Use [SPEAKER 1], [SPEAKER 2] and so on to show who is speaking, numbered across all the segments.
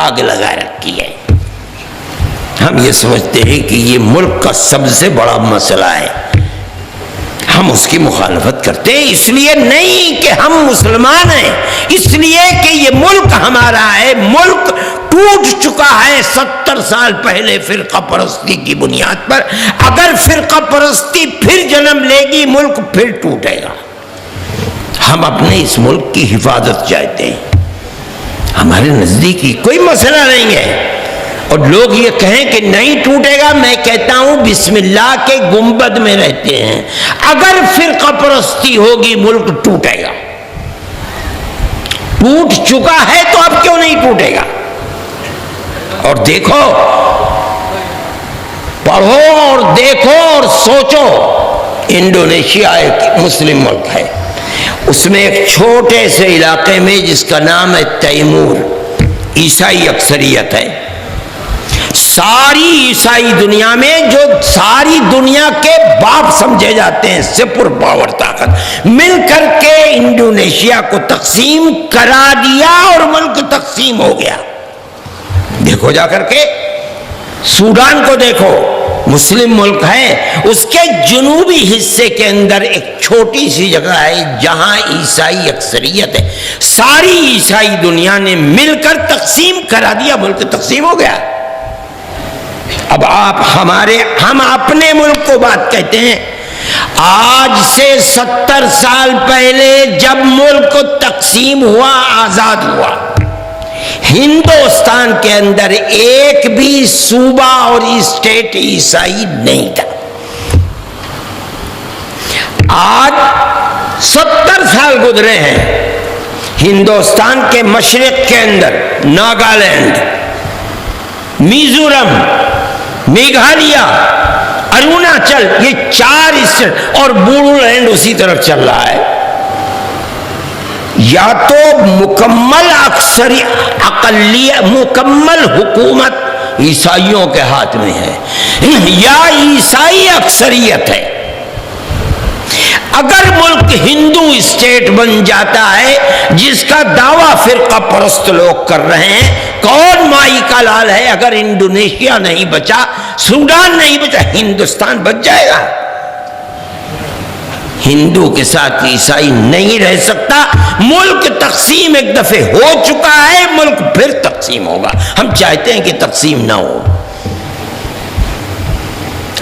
[SPEAKER 1] آگ لگا رکھی ہے۔ ہم یہ سمجھتے ہیں کہ یہ ملک کا سب سے بڑا مسئلہ ہے، ہم اس کی مخالفت کرتے ہیں، اس لیے نہیں کہ ہم مسلمان ہیں، اس لیے کہ یہ ملک ہمارا ہے۔ ملک ٹوٹ چکا ہے 70 سال پہلے فرقہ پرستی کی بنیاد پر۔ اگر فرقہ پرستی پھر جنم لے گی، ملک پھر ٹوٹے گا۔ ہم اپنے اس ملک کی حفاظت چاہتے ہیں، ہمارے نزدیک کوئی مسئلہ نہیں ہے۔ اور لوگ یہ کہیں کہ نہیں ٹوٹے گا، میں کہتا ہوں بسم اللہ کے گنبد میں رہتے ہیں، اگر فرقہ پرستی ہوگی ملک ٹوٹے گا۔ ٹوٹ چکا ہے تو اب کیوں نہیں ٹوٹے گا؟ اور دیکھو، پڑھو اور دیکھو اور سوچو، انڈونیشیا ایک مسلم ملک ہے، اس میں ایک چھوٹے سے علاقے میں جس کا نام ہے تیمور، عیسائی اکثریت ہے۔ ساری عیسائی دنیا میں جو ساری دنیا کے باپ سمجھے جاتے ہیں، سپر پاور طاقت، مل کر کے انڈونیشیا کو تقسیم کرا دیا اور ملک تقسیم ہو گیا۔ دیکھو جا کر کے سوڈان کو دیکھو، مسلم ملک ہے، اس کے جنوبی حصے کے اندر ایک چھوٹی سی جگہ ہے جہاں عیسائی اکثریت ہے، ساری عیسائی دنیا نے مل کر تقسیم کرا دیا، ملک تقسیم ہو گیا۔ اب ہم اپنے ملک کو بات کہتے ہیں، آج سے 70 سال پہلے جب ملک تقسیم ہوا، آزاد ہوا، ہندوستان کے اندر ایک بھی صوبہ اور اسٹیٹ عیسائی نہیں تھا۔ آج 70 سال گزرے ہیں، ہندوستان کے مشرق کے اندر ناگالینڈ، میزورم، میگھالیہ، اروناچل، یہ 4 اسٹیٹ اور بوڈو لینڈ اسی طرف چل رہا ہے۔ یا تو مکمل حکومت عیسائیوں کے ہاتھ میں ہے یا عیسائی اکثریت ہے۔ اگر ملک ہندو اسٹیٹ بن جاتا ہے، جس کا دعویٰ فرقہ پرست لوگ کر رہے ہیں، کون مائی کا لال ہے؟ اگر انڈونیشیا نہیں بچا، سوڈان نہیں بچا، ہندوستان بچ جائے گا۔ ہندو کے ساتھ عیسائی نہیں رہ سکتا۔ ملک تقسیم ایک دفعہ ہو چکا ہے، ملک پھر تقسیم ہوگا۔ ہم چاہتے ہیں کہ تقسیم نہ ہو،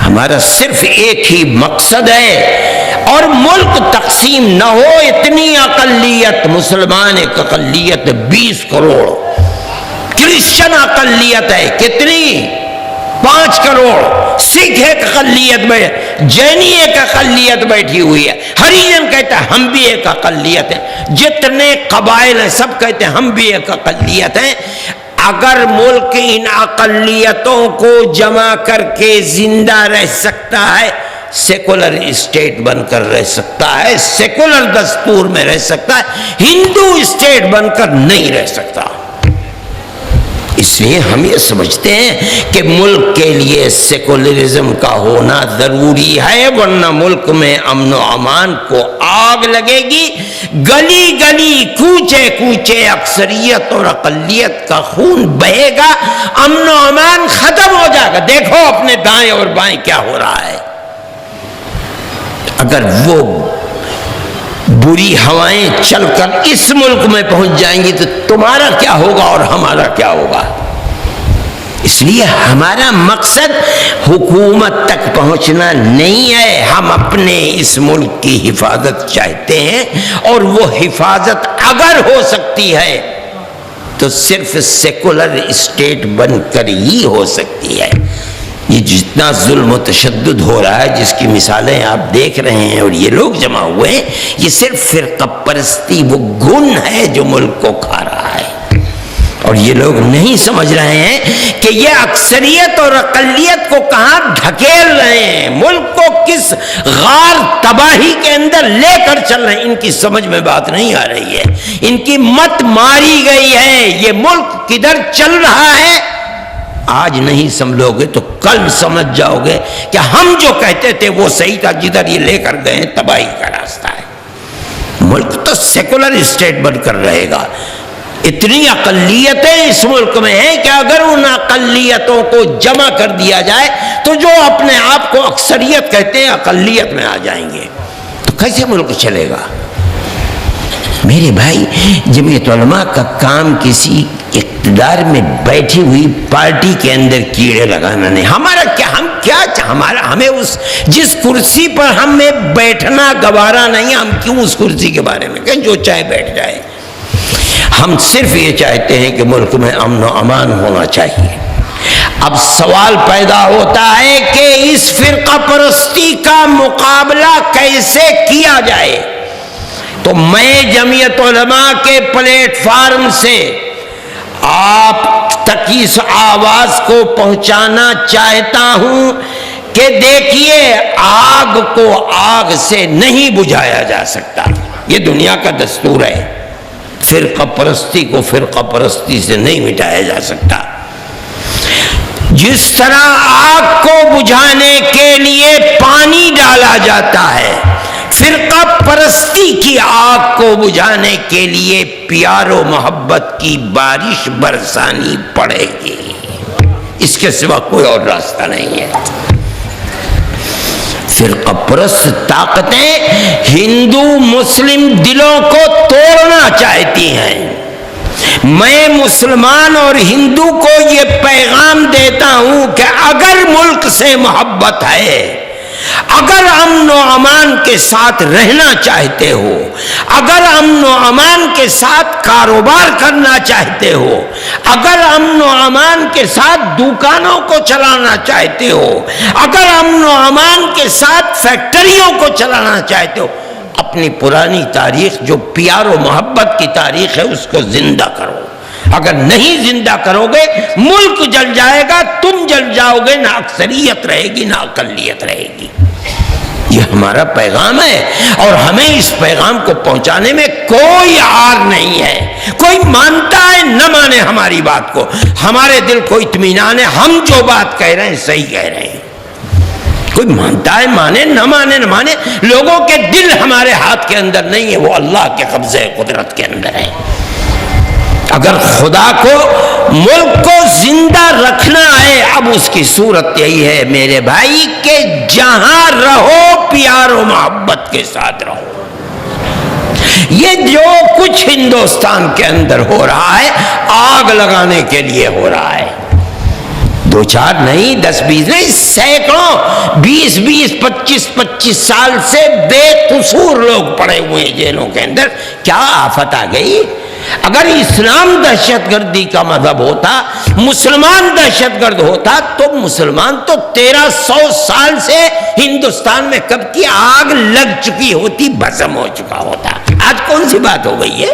[SPEAKER 1] ہمارا صرف ایک ہی مقصد ہے، اور ملک تقسیم نہ ہو۔ اتنی اقلیت، مسلمان ایک اقلیت 20 کروڑ، کرسچن اقلیت ہے کتنی؟ 5 کروڑ، سکھ ایک اقلیت میں، جینی ایک اقلیت بیٹھی ہوئی ہے، ہریجن کہتا ہے ہم بھی ایک اقلیت ہیں، جتنے قبائل ہیں سب کہتے ہیں ہم بھی ایک اقلیت ہیں۔ اگر ملک ان اقلیتوں کو جمع کر کے زندہ رہ سکتا ہے، سیکولر اسٹیٹ بن کر رہ سکتا ہے، سیکولر دستور میں رہ سکتا ہے، ہندو اسٹیٹ بن کر نہیں رہ سکتا۔ اس لیے ہم یہ سمجھتے ہیں کہ ملک کے لیے سیکولرزم کا ہونا ضروری ہے، ورنہ ملک میں امن و امان کو آگ لگے گی، گلی گلی، کوچے کوچے اکثریت اور اقلیت کا خون بہے گا، امن و امان ختم ہو جائے گا۔ دیکھو اپنے دائیں اور بائیں کیا ہو رہا ہے۔ اگر وہ بری ہوائیں چل کر اس ملک میں پہنچ جائیں گی تو تمہارا کیا ہوگا اور ہمارا کیا ہوگا؟ اس لیے ہمارا مقصد حکومت تک پہنچنا نہیں ہے، ہم اپنے اس ملک کی حفاظت چاہتے ہیں، اور وہ حفاظت اگر ہو سکتی ہے تو صرف سیکولر اسٹیٹ بن کر ہی ہو سکتی ہے۔ یہ جتنا ظلم و تشدد ہو رہا ہے، جس کی مثالیں آپ دیکھ رہے ہیں اور یہ لوگ جمع ہوئے ہیں، یہ صرف فرقہ پرستی وہ گن ہے جو ملک کو کھا رہا ہے۔ اور یہ لوگ نہیں سمجھ رہے ہیں کہ یہ اکثریت اور اقلیت کو کہاں دھکیل رہے ہیں، ملک کو کس غار تباہی کے اندر لے کر چل رہے ہیں۔ ان کی سمجھ میں بات نہیں آ رہی ہے، ان کی مت ماری گئی ہے۔ یہ ملک کدھر چل رہا ہے آج نہیں سمجھو گے تو کل سمجھ جاؤ گے کہ ہم جو کہتے تھے وہ صحیح تھا، جدھر یہ لے کر گئے تباہی کا راستہ ہے۔ ملک تو سیکولر اسٹیٹ بن کر رہے گا، اتنی اقلیتیں اس ملک میں ہیں کہ اگر ان اقلیتوں کو جمع کر دیا جائے تو جو اپنے آپ کو اکثریت کہتے ہیں اقلیت میں آ جائیں گے، تو کیسے ملک چلے گا؟ میرے بھائی، جمعیت علماء کا کام کسی اقتدار میں بیٹھی ہوئی پارٹی کے اندر کیڑے لگانا نہیں۔ ہمیں جس کرسی پر ہمیں بیٹھنا گوارا نہیں، ہم کیوں اس کرسی کے بارے میں کہ جو چاہے بیٹھ جائے؟ ہم صرف یہ چاہتے ہیں کہ ملک میں امن و امان ہونا چاہیے۔ اب سوال پیدا ہوتا ہے کہ اس فرقہ پرستی کا مقابلہ کیسے کیا جائے؟ تو میں جمعیت علماء کے پلیٹ فارم سے آپ تک اس آواز کو پہنچانا چاہتا ہوں کہ دیکھیے، آگ کو آگ سے نہیں بجھایا جا سکتا، یہ دنیا کا دستور ہے۔ فرقہ پرستی کو فرقہ پرستی سے نہیں مٹایا جا سکتا۔ جس طرح آگ کو بجھانے کے لیے پانی ڈالا جاتا ہے، فرقہ پرستی کی آگ کو بجھانے کے لیے پیار و محبت کی بارش برسانی پڑے گی، اس کے سوا کوئی اور راستہ نہیں ہے۔ فرقہ پرست طاقتیں ہندو مسلم دلوں کو توڑنا چاہتی ہیں۔ میں مسلمان اور ہندو کو یہ پیغام دیتا ہوں کہ اگر ملک سے محبت ہے، اگر امن و امان کے ساتھ رہنا چاہتے ہو، اگر امن و امان کے ساتھ کاروبار کرنا چاہتے ہو، اگر امن و امان کے ساتھ دکانوں کو چلانا چاہتے ہو، اگر امن و امان کے ساتھ فیکٹریوں کو چلانا چاہتے ہو، اپنی پرانی تاریخ جو پیار و محبت کی تاریخ ہے اس کو زندہ کرو۔ اگر نہیں زندہ کرو گے ملک جل جائے گا، تم جل جاؤ گے، نہ اکثریت رہے گی نہ اقلیت رہے گی۔ یہ ہمارا پیغام ہے اور ہمیں اس پیغام کو پہنچانے میں کوئی عار نہیں ہے۔ کوئی مانتا ہے نہ مانے ہماری بات کو، ہمارے دل کو اطمینان ہے، ہم جو بات کہہ رہے ہیں صحیح کہہ رہے ہیں۔ کوئی مانتا ہے مانے، نہ مانے نہ مانے، لوگوں کے دل ہمارے ہاتھ کے اندر نہیں ہے، وہ اللہ کے قبضے قدرت کے اندر ہے۔ اگر خدا کو ملک کو زندہ رکھنا ہے، اب اس کی صورت یہی ہے میرے بھائی کہ جہاں رہو پیار و محبت کے ساتھ رہو۔ یہ جو کچھ ہندوستان کے اندر ہو رہا ہے آگ لگانے کے لیے ہو رہا ہے۔ 2 4 نہیں، 10 20 نہیں، سینکڑوں 20 20 25 25 سال سے بے قصور لوگ پڑے ہوئے ہیں جیلوں کے اندر۔ کیا آفت آ گئی؟ اگر اسلام دہشت گردی کا مذہب ہوتا، مسلمان دہشت گرد ہوتا، تو مسلمان تو 1300 سال سے ہندوستان میں کب کی آگ لگ چکی ہوتی، بھسم ہو چکا ہوتا۔ آج کون سی بات ہو گئی ہے؟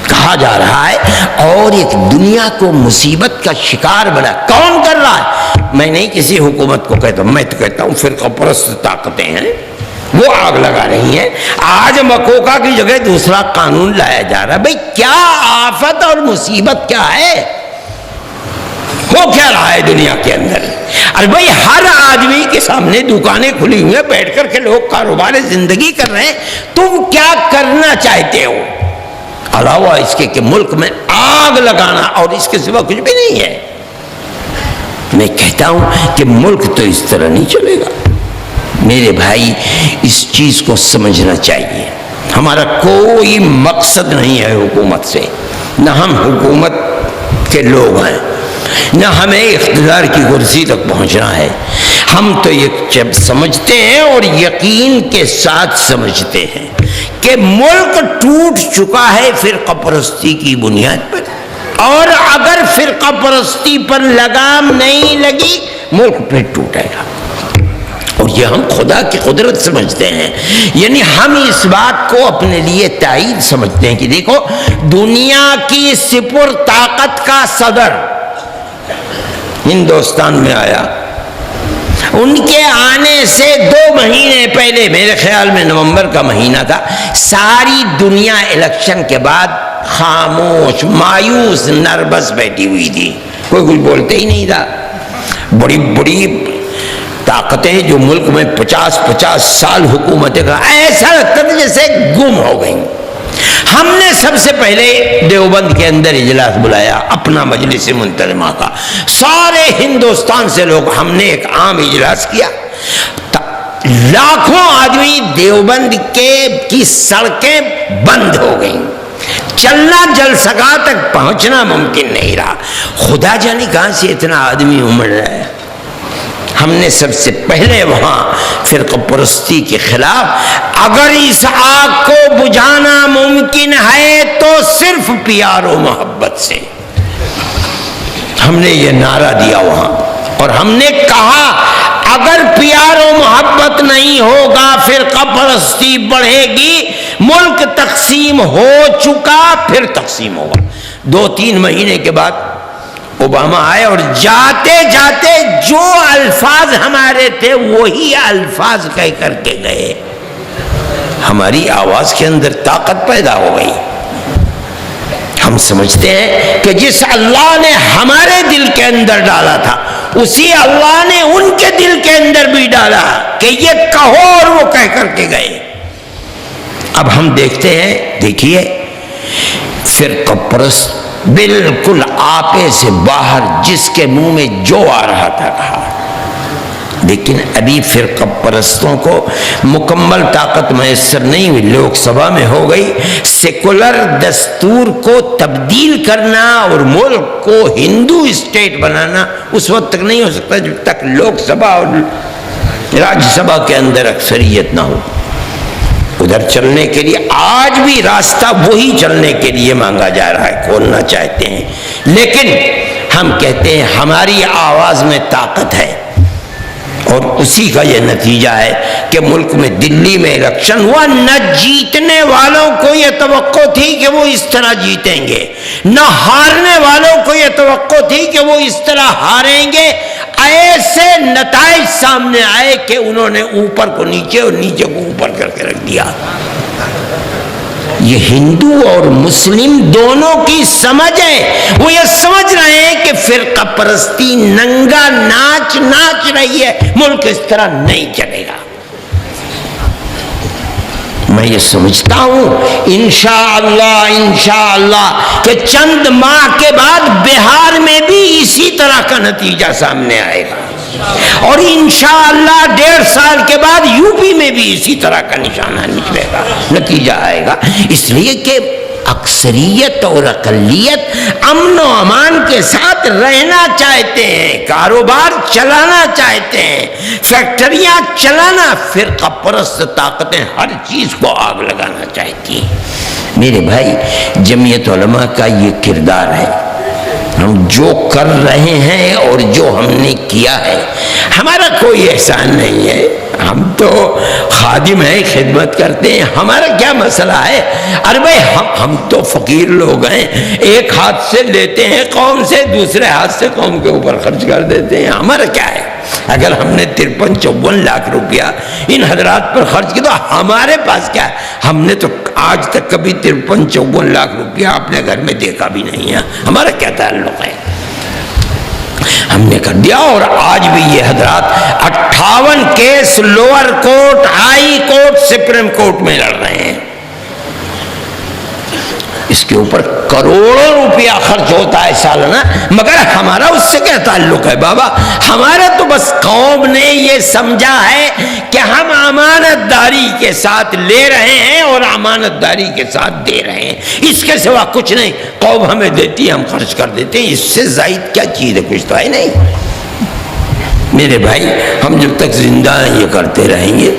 [SPEAKER 1] کہا جا رہا ہے اور ایک دنیا کو مصیبت کا شکار بنا۔ کون کر رہا ہے؟ میں نہیں کسی حکومت کو کہتا ہوں، میں تو کہتا ہوں فرقہ پرست طاقتیں ہیں، وہ آگ لگا رہی ہیں۔ آج مکوکا کی جگہ دوسرا قانون لایا جا رہا ہے۔ بھئی کیا آفت اور مصیبت کیا ہے؟ ہو کیا رہا ہے دنیا کے اندر؟ اور بھئی ہر آدمی کے سامنے دکانیں کھلی ہوئی ہیں، بیٹھ کر کے لوگ کاروبار زندگی کر رہے ہیں، تم کیا کرنا چاہتے ہو؟ علاوہ اس کے کہ ملک میں آگ لگانا، اور اس کے سوا کچھ بھی نہیں ہے۔ میں کہتا ہوں کہ ملک تو اس طرح نہیں چلے گا۔ میرے بھائی اس چیز کو سمجھنا چاہیے۔ ہمارا کوئی مقصد نہیں ہے حکومت سے، نہ ہم حکومت کے لوگ ہیں، نہ ہمیں اقتدار کی کرسی تک پہنچنا ہے۔ ہم تو یہ سمجھتے ہیں اور یقین کے ساتھ سمجھتے ہیں کہ ملک ٹوٹ چکا ہے فرقہ پرستی کی بنیاد پر، اور اگر فرقہ پرستی پر لگام نہیں لگی ملک پھر ٹوٹے گا۔ اور یہ ہم خدا کی قدرت سمجھتے ہیں، یعنی ہم اس بات کو اپنے لیے تائید سمجھتے ہیں کہ دیکھو دنیا کی سپر طاقت کا صدر ہندوستان میں آیا، ان کے آنے سے 2 مہینے پہلے، میرے خیال میں نومبر کا مہینہ تھا، ساری دنیا الیکشن کے بعد خاموش، مایوس، نروس بیٹھی ہوئی تھی، کوئی کچھ بولتے ہی نہیں تھا۔ بڑی بڑی طاقتیں جو ملک میں 50 50 سال حکومتیں کا ایسا لگتا تھا جیسے گم ہو گئیں، ہم نے سب سے پہلے دیوبند کے اندر اجلاس بلایا اپنا مجلس منتظمہ کا، سارے ہندوستان سے لوگ، ہم نے ایک عام اجلاس کیا، لاکھوں آدمی، دیوبند کی سڑکیں بند ہو گئیں، چلنا جلسگاہ تک پہنچنا ممکن نہیں رہا، خدا جانے کہاں سے اتنا آدمی امڑ رہا ہے۔ ہم نے سب سے پہلے وہاں فرقہ پرستی کے خلاف، اگر اس آگ کو بجھانا ممکن ہے تو صرف پیار و محبت سے، ہم نے یہ نعرہ دیا وہاں، اور ہم نے کہا اگر پیار و محبت نہیں ہوگا فرقہ پرستی بڑھے گی، ملک تقسیم ہو چکا پھر تقسیم ہوگا۔ 2-3 مہینے کے بعد اوباما آئے اور جاتے جاتے جو الفاظ ہمارے تھے وہی الفاظ کہہ کر کے گئے، ہماری آواز کے اندر طاقت پیدا ہو گئی۔ ہم سمجھتے ہیں کہ جس اللہ نے ہمارے دل کے اندر ڈالا تھا اسی اللہ نے ان کے دل کے اندر بھی ڈالا کہ یہ کہو، اور وہ کہہ کر کے گئے۔ اب ہم دیکھتے ہیں، دیکھیے فرقہ پرست بالکل آپے سے باہر جس کے منہ میں جو آ رہا تھا کہا، لیکن ابھی فرقہ پرستوں کو مکمل طاقت میسر نہیں ہوئی، لوک سبھا میں ہو گئی، سیکولر دستور کو تبدیل کرنا اور ملک کو ہندو اسٹیٹ بنانا اس وقت تک نہیں ہو سکتا جب تک لوک سبھا اور راجیہ سبھا کے اندر اکثریت نہ ہو۔ ادھر چلنے کے لیے آج بھی راستہ وہی چلنے کے لیے مانگا جا رہا ہے، کھولنا چاہتے ہیں، لیکن ہم کہتے ہیں ہماری آواز میں طاقت ہے، اور اسی کا یہ نتیجہ ہے کہ ملک میں دلی میں الیکشن ہوا، نہ جیتنے والوں کو یہ توقع تھی کہ وہ اس طرح جیتیں گے، نہ ہارنے والوں کو یہ توقع تھی کہ وہ اس طرح ہاریں گے۔ ایسے نتائج سامنے آئے کہ انہوں نے اوپر کو نیچے اور نیچے کو اوپر کر کے رکھ دیا۔ یہ ہندو اور مسلم دونوں کی سمجھ ہے، وہ یہ سمجھ رہے ہیں کہ فرقہ پرستی ننگا ناچ رہی ہے، ملک اس طرح نہیں چلے گا۔ میں یہ سمجھتا ہوں انشاءاللہ کہ چند ماہ کے بعد بہار میں بھی اسی طرح کا نتیجہ سامنے آئے گا، اور انشاءاللہ 1.5 سال کے بعد یو پی میں بھی اسی طرح کا نشانہ نکلے گا، نتیجہ آئے گا، اس لیے کہ اکثریت اور اقلیت امن و امان کے ساتھ رہنا چاہتے ہیں، کاروبار چلانا چاہتے ہیں، فیکٹریاں چلانا، فرقہ پرست طاقتیں ہر چیز کو آگ لگانا چاہتی ہیں۔ میرے بھائی، جمعیت علماء کا یہ کردار ہے، ہم جو کر رہے ہیں اور جو ہم نے کیا ہے، ہمارا کوئی احسان نہیں ہے، ہم تو خادم ہیں، خدمت کرتے ہیں، ہمارا کیا مسئلہ ہے؟ ارے بھائی ہم تو فقیر لوگ ہیں، ایک ہاتھ سے لیتے ہیں قوم سے، دوسرے ہاتھ سے قوم کے اوپر خرچ کر دیتے ہیں، ہمارا کیا ہے؟ اگر ہم نے 53-54 لاکھ روپیہ ان حضرات پر خرچ کیا تو ہمارے پاس کیا ہے؟ ہم نے تو آج تک کبھی 53-54 لاکھ روپیہ اپنے گھر میں دیکھا بھی نہیں ہے، ہمارا کیا تعلق ہے؟ ہم نے کر دیا، اور آج بھی یہ حضرات 58 case lower court, high court, supreme court میں لڑ رہے ہیں، اس کے اوپر کروڑوں روپیہ خرچ ہوتا ہے سالانہ، مگر ہمارا اس سے کیا تعلق ہے بابا؟ ہمارا تو بس قوم نے یہ سمجھا ہے کہ ہم امانت داری کے ساتھ لے رہے ہیں اور امانت داری کے ساتھ دے رہے ہیں، اس کے سوا کچھ نہیں، قوم ہمیں دیتی ہے، ہم خرچ کر دیتے ہیں، اس سے زائد کیا چیز ہے؟ کچھ تو ہے نہیں۔ میرے بھائی، ہم جب تک زندہ ہیں یہ کرتے رہیں گے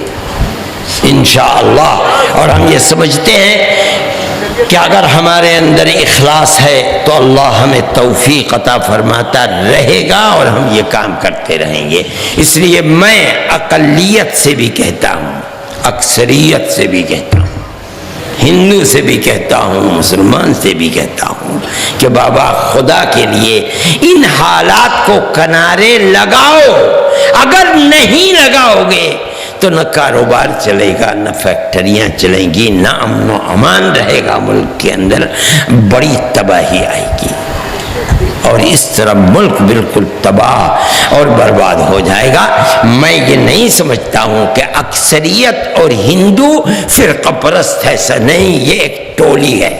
[SPEAKER 1] انشاءاللہ، اور ہم یہ سمجھتے ہیں کہ اگر ہمارے اندر اخلاص ہے تو اللہ ہمیں توفیق عطا فرماتا رہے گا، اور ہم یہ کام کرتے رہیں گے۔ اس لیے میں اقلیت سے بھی کہتا ہوں، اکثریت سے بھی کہتا ہوں، ہندو سے بھی کہتا ہوں، مسلمان سے بھی کہتا ہوں کہ بابا خدا کے لیے ان حالات کو کنارے لگاؤ، اگر نہیں لگاؤ گے تو نہ کاروبار چلے گا، نہ فیکٹریاں چلیں گی، نہ امن و امان رہے گا، ملک کے اندر بڑی تباہی آئے گی۔ اور اس طرح ملک بالکل تباہ اور برباد ہو جائے گا۔ میں یہ نہیں سمجھتا ہوں کہ اکثریت اور ہندو فرقہ پرست ہے، ایسا نہیں، یہ ایک ٹولی ہے۔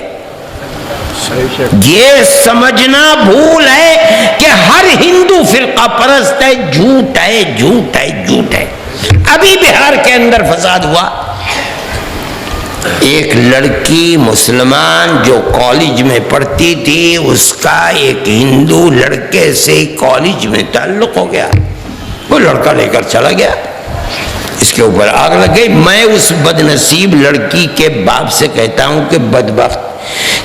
[SPEAKER 1] یہ سمجھنا بھول ہے کہ ہر ہندو فرقہ پرست ہے، جھوٹ ہے، جھوٹ ہے، جھوٹ ہے۔ ابھی بہار کے اندر فساد ہوا، ایک لڑکی مسلمان جو کالج میں پڑھتی تھی، اس کا ایک ہندو لڑکے سے کالج میں تعلق ہو گیا، وہ لڑکا لے کر چلا گیا، اس کے اوپر آگ لگ گئی۔ میں اس بد نصیب لڑکی کے باپ سے کہتا ہوں کہ بدبخت،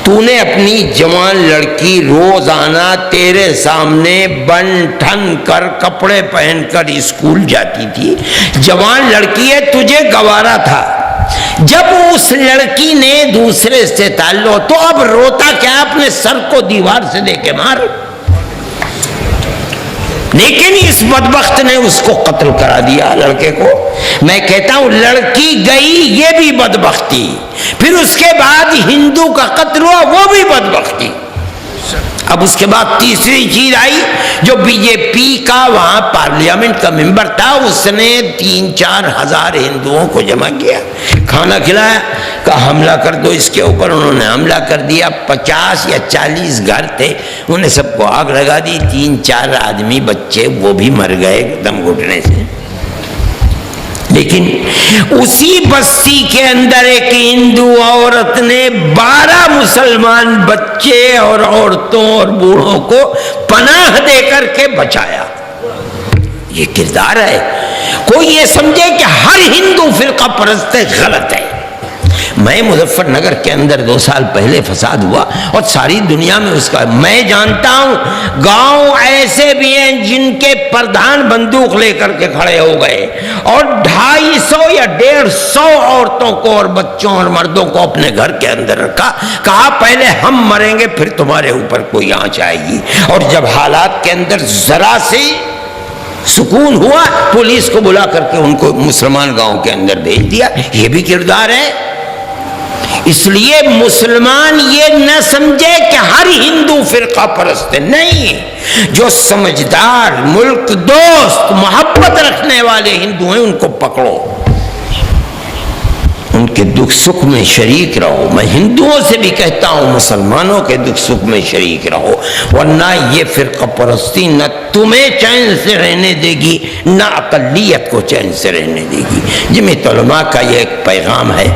[SPEAKER 1] تو نے اپنی جوان لڑکی روزانہ تیرے سامنے بن ٹھن کر کپڑے پہن کر اسکول جاتی تھی، جوان لڑکی ہے، تجھے گوارا تھا۔ جب اس لڑکی نے دوسرے سے تعلق، تو اب روتا کیا؟ اپنے سر کو دیوار سے دے کے مار۔ لیکن اس بدبخت نے اس کو قتل کرا دیا، لڑکے کو۔ میں کہتا ہوں لڑکی گئی، یہ بھی بدبختی، پھر اس کے بعد ہندو کا قتل ہوا، وہ بھی بدبختی۔ اب اس کے بعد تیسری چیز آئی، جو بی جے پی کا وہاں پارلیمنٹ کا ممبر تھا، اس نے 3-4 ہزار ہندوؤں کو جمع کیا، کھانا کھلایا، کہا حملہ کر دو اس کے اوپر۔ انہوں نے حملہ کر دیا، 50 یا 40 گھر تھے، انہیں سب کو آگ لگا دی، 3-4 آدمی بچے وہ بھی مر گئے دم گھٹنے سے۔ لیکن اسی بستی کے اندر ایک ہندو عورت نے 12 مسلمان بچے اور عورتوں اور بوڑھوں کو پناہ دے کر کے بچایا۔ یہ کردار ہے۔ کوئی یہ سمجھے کہ ہر ہندو فرقہ پرست غلط ہے۔ میں مظفر نگر کے اندر 2 سال پہلے فساد ہوا اور ساری دنیا میں اس کا، میں جانتا ہوں گاؤں ایسے بھی ہیں جن کے پردھان بندوق لے کر کے کھڑے ہو گئے اور 250 یا 150 عورتوں کو اور بچوں اور مردوں کو اپنے گھر کے اندر رکھا، کہا پہلے ہم مریں گے پھر تمہارے اوپر کوئی آنچ آئے گی۔ اور جب حالات کے اندر ذرا سے سکون ہوا، پولیس کو بلا کر کے ان کو مسلمان گاؤں کے اندر بھیج دیا۔ یہ بھی کردار ہے۔ اس لیے مسلمان یہ نہ سمجھے کہ ہر ہندو فرقہ پرست ہے، نہیں، جو سمجھدار، ملک دوست، محبت رکھنے والے ہندو ہیں ان کو پکڑو، ان کے دکھ سکھ میں شریک رہو۔ میں ہندوؤں سے بھی کہتا ہوں مسلمانوں کے دکھ سکھ میں شریک رہو، ورنہ یہ فرقہ پرستی نہ تمہیں چین سے رہنے دے گی نہ اقلیت کو چین سے رہنے دے گی۔ جمعیت علماء کا یہ ایک پیغام ہے۔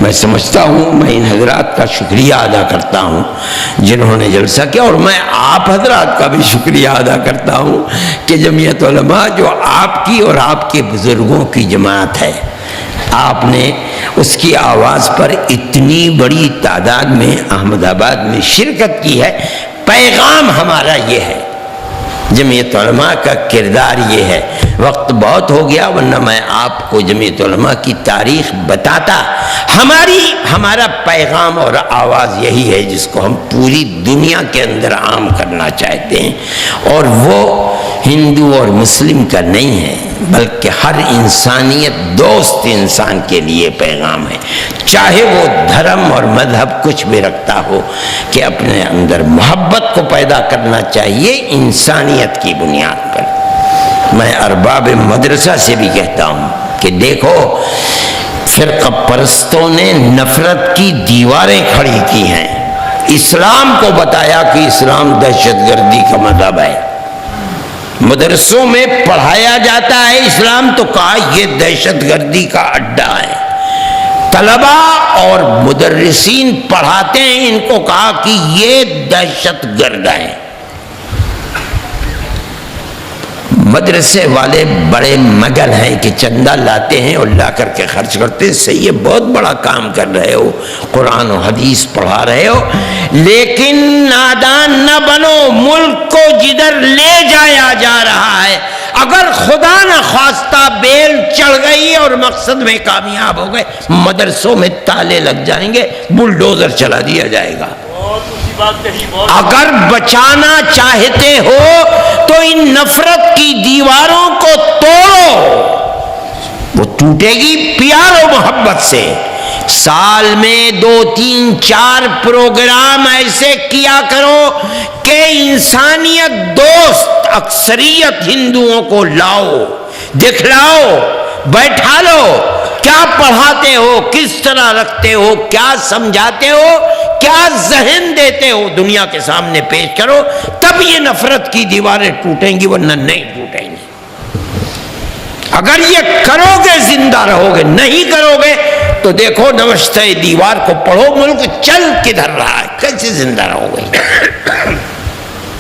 [SPEAKER 1] میں سمجھتا ہوں، میں ان حضرات کا شکریہ ادا کرتا ہوں جنہوں نے جلسہ کیا، اور میں آپ حضرات کا بھی شکریہ ادا کرتا ہوں کہ جمعیت علماء جو آپ کی اور آپ کے بزرگوں کی جماعت ہے، آپ نے اس کی آواز پر اتنی بڑی تعداد میں احمد آباد میں شرکت کی ہے۔ پیغام ہمارا یہ ہے، جمعیت علماء کا کردار یہ ہے۔ وقت بہت ہو گیا، ورنہ میں آپ کو جمعیت علماء کی تاریخ بتاتا۔ ہمارا پیغام اور آواز یہی ہے جس کو ہم پوری دنیا کے اندر عام کرنا چاہتے ہیں، اور وہ ہندو اور مسلم کا نہیں ہے، بلکہ ہر انسانیت دوست انسان کے لیے پیغام ہے، چاہے وہ دھرم اور مذہب کچھ بھی رکھتا ہو، کہ اپنے اندر محبت کو پیدا کرنا چاہیے انسانیت کی بنیاد پر۔ میں ارباب مدرسہ سے بھی کہتا ہوں کہ دیکھو، فرقہ پرستوں نے نفرت کی دیواریں کھڑی کی ہیں، اسلام کو بتایا کہ اسلام دہشت گردی کا مذہب ہے، مدرسوں میں پڑھایا جاتا ہے اسلام، تو کہا یہ دہشت گردی کا اڈا ہے۔ طلبہ اور مدرسین پڑھاتے ہیں، ان کو کہا کہ یہ دہشت گرد ہیں۔ مدرسے والے بڑے مگر ہیں کہ چندہ لاتے ہیں اور لا کر کے خرچ کرتے ہیں، صحیح ہے، بہت بڑا کام کر رہے ہو، قرآن و حدیث پڑھا رہے ہو، لیکن نادان نہ بنو۔ ملک کو جدھر لے جایا جا رہا ہے، اگر خدا نہ خواستہ بیل چڑھ گئی اور مقصد میں کامیاب ہو گئے، مدرسوں میں تالے لگ جائیں گے، بلڈوزر چلا دیا جائے گا۔ اگر بچانا چاہتے ہو تو ان نفرت کی دیواروں کو توڑو، وہ ٹوٹے گی پیار و محبت سے۔ سال میں 2-3-4 پروگرام ایسے کیا کرو کہ کہ انسانیت دوست اکثریت ہندوؤں کو لاؤ، دکھلاؤ، بیٹھا لو، کیا پڑھاتے ہو، کس طرح رکھتے ہو، کیا سمجھاتے ہو، کیا ذہن دیتے ہو، دنیا کے سامنے پیش کرو، تب یہ نفرت کی دیواریں ٹوٹیں گی، ورنہ نہیں ٹوٹیں گی۔ اگر یہ کرو گے زندہ رہو گے، نہیں کرو گے تو دیکھو نوشتہ دیوار کو پڑھو، ملک چل کدھر رہا ہے، کیسے زندہ رہو گے؟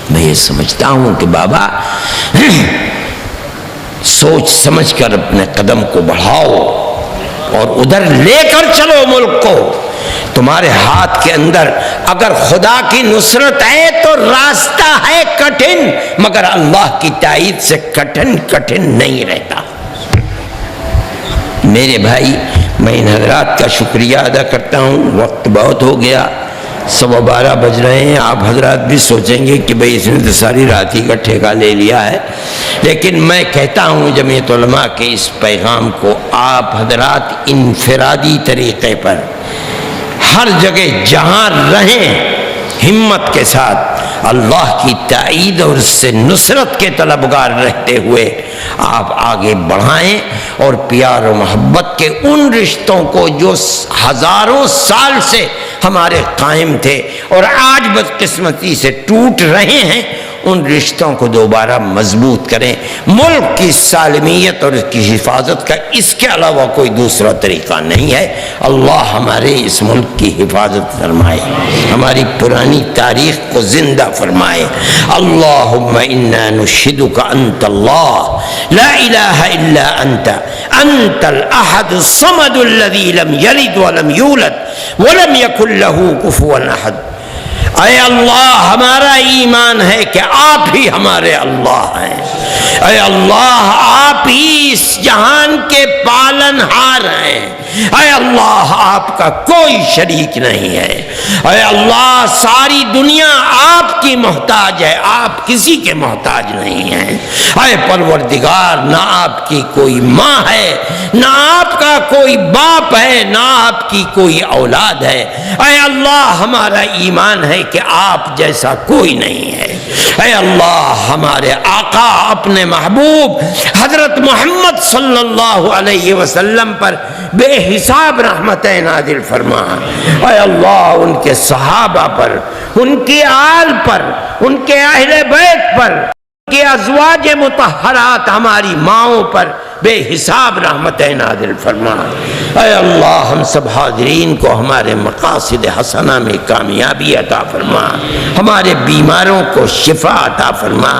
[SPEAKER 1] میں یہ سمجھتا ہوں کہ بابا سوچ سمجھ کر اپنے قدم کو بڑھاؤ اور ادھر لے کر چلو ملک کو۔ تمہارے ہاتھ کے اندر اگر خدا کی نصرت ہے تو راستہ ہے کٹھن، مگر اللہ کی تائید سے کٹھن نہیں رہتا۔ میرے بھائی، میں ان حضرات کا شکریہ ادا کرتا ہوں، وقت بہت ہو گیا، 12:15 بج رہے ہیں، آپ حضرات بھی سوچیں گے کہ بھئی اس نے تو ساری رات ہی کا ٹھیکہ لے لیا ہے، لیکن میں کہتا ہوں جمعیت علماء کے اس پیغام کو آپ حضرات انفرادی طریقے پر ہر جگہ جہاں رہیں ہمت کے ساتھ اللہ کی تائید اور اس سے نصرت کے طلبگار رہتے ہوئے آپ آگے بڑھائیں، اور پیار و محبت کے ان رشتوں کو جو ہزاروں سال سے ہمارے قائم تھے اور آج بدقسمتی سے ٹوٹ رہے ہیں، ان رشتوں کو دوبارہ مضبوط کریں۔ ملک کی سالمیت اور اس کی حفاظت کا اس کے علاوہ کوئی دوسرا طریقہ نہیں ہے۔ اللہ ہمارے اس ملک کی حفاظت فرمائے، ہماری پرانی تاریخ کو زندہ فرمائے۔ اللہم انا نشہدک انت اللہ لا الہ الا انت انت الاحد الصمد الذی لم یلد ولم یولد ولم یکن لہ کفوا احد۔ اے اللہ، ہمارا ایمان ہے کہ آپ ہی ہمارے اللہ ہیں۔ اے اللہ، آپ ہی اس جہان کے پالن ہار ہیں۔ اے اللہ، آپ کا کوئی شریک نہیں ہے۔ اے اللہ، ساری دنیا آپ کی محتاج ہے، آپ کسی کے محتاج نہیں ہیں۔ اے پروردگار، نہ آپ کی کوئی ماں ہے، نہ آپ کا کوئی باپ ہے، نہ آپ کی کوئی اولاد ہے۔ اے اللہ، ہمارا ایمان ہے کہ آپ جیسا کوئی نہیں ہے۔ اے اللہ، ہمارے آقا اپنے محبوب حضرت محمد صلی اللہ علیہ وسلم پر بے حساب رحمتیں نازل فرما۔ اے اللہ، ان کے صحابہ پر، ان کی آل پر، ان کے اہل بیت پر، ان کے ازواج مطہرات ہماری ماؤں پر بے حساب رحمتیں نازل فرما۔ اے اللہ، ہم سب حاضرین کو ہمارے مقاصد حسنہ میں کامیابی عطا فرما، ہمارے بیماروں کو شفا عطا فرما۔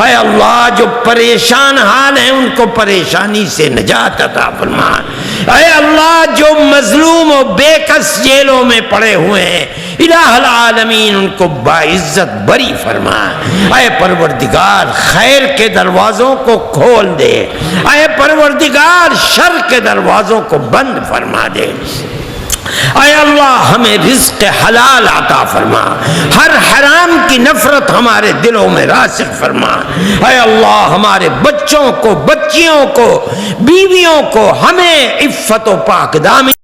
[SPEAKER 1] اے اللہ، جو پریشان حال ہیں ان کو پریشانی سے نجات عطا فرما۔ اے اللہ، جو مظلوم و بے کس جیلوں میں پڑے ہوئے ہیں، الہ العالمین ان کو باعزت بری فرما۔ اے پروردگار، خیر کے دروازوں کو کھول دے، اے پروردگار، شر کے دروازوں کو بند فرما دے۔ اے اللہ، ہمیں رزق حلال عطا فرما، ہر حرام کی نفرت ہمارے دلوں میں راسخ فرما۔ اے اللہ، ہمارے بچوں کو، بچیوں کو، بیویوں کو ہمیں عفت و پاک دامنی